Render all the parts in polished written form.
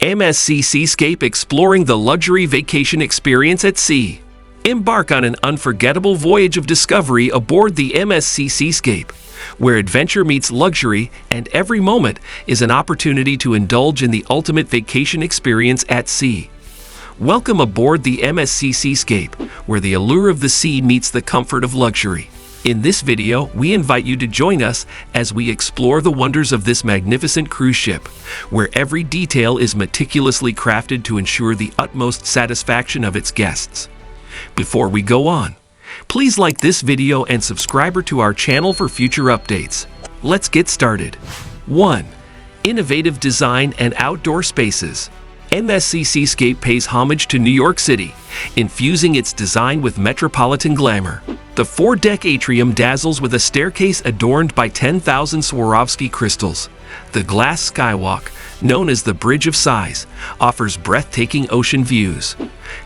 MSC Seascape, exploring the luxury vacation experience at sea. Embark on an unforgettable voyage of discovery aboard the MSC Seascape, where adventure meets luxury and every moment is an opportunity to indulge in the ultimate vacation experience at sea. Welcome aboard the MSC Seascape, where the allure of the sea meets the comfort of luxury. In this video, we invite you to join us as we explore the wonders of this magnificent cruise ship, where every detail is meticulously crafted to ensure the utmost satisfaction of its guests. Before we go on, please like this video and subscribe to our channel for future updates. Let's get started. 1. Innovative design and outdoor spaces. MSC Seascape pays homage to New York City, infusing its design with metropolitan glamour. The 4-deck atrium dazzles with a staircase adorned by 10,000 Swarovski crystals. The glass skywalk, known as the Bridge of Sighs, offers breathtaking ocean views.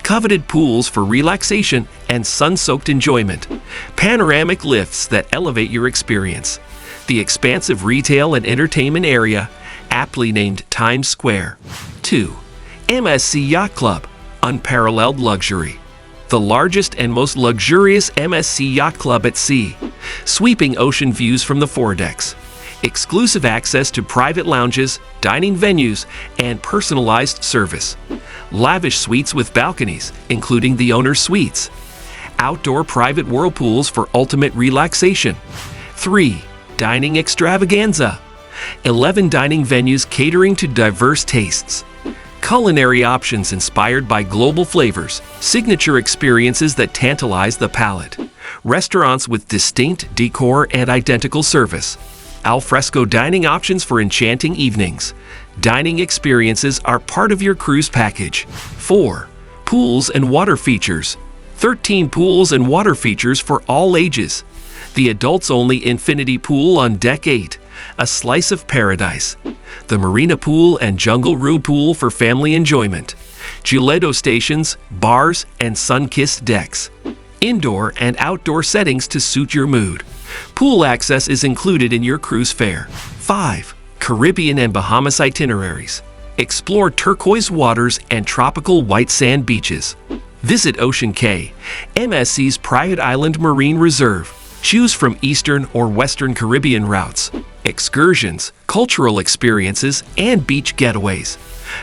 Coveted pools for relaxation and sun-soaked enjoyment. Panoramic lifts that elevate your experience. The expansive retail and entertainment area, aptly named Times Square. 2. MSC Yacht Club, unparalleled luxury. The largest and most luxurious MSC Yacht Club at sea. Sweeping ocean views from the foredecks. Exclusive access to private lounges, dining venues, and personalized service. Lavish suites with balconies, including the owner's suites. Outdoor private whirlpools for ultimate relaxation. 3. Dining extravaganza. 11 dining venues catering to diverse tastes. Culinary options inspired by global flavors, signature experiences that tantalize the palate, restaurants with distinct decor and identical service, al fresco dining options for enchanting evenings. Dining experiences are part of your cruise package. 4. Pools and water features. 13 pools and water features for all ages. The adults-only infinity pool on Deck 8, a slice of paradise. The Marina Pool and Jungle Room Pool for family enjoyment. Gelato stations, bars, and sun-kissed decks. Indoor and outdoor settings to suit your mood. Pool access is included in your cruise fare. 5. Caribbean and Bahamas itineraries. Explore turquoise waters and tropical white sand beaches. Visit Ocean Cay, MSC's private island marine reserve. Choose from Eastern or Western Caribbean routes, excursions, cultural experiences, and beach getaways.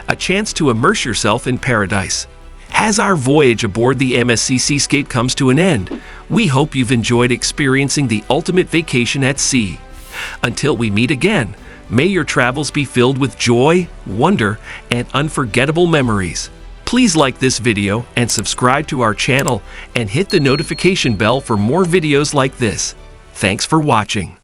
A chance to immerse yourself in paradise. As our voyage aboard the MSC Seascape comes to an end, we hope you've enjoyed experiencing the ultimate vacation at sea. Until we meet again, may your travels be filled with joy, wonder, and unforgettable memories. Please like this video and subscribe to our channel and hit the notification bell for more videos like this. Thanks for watching.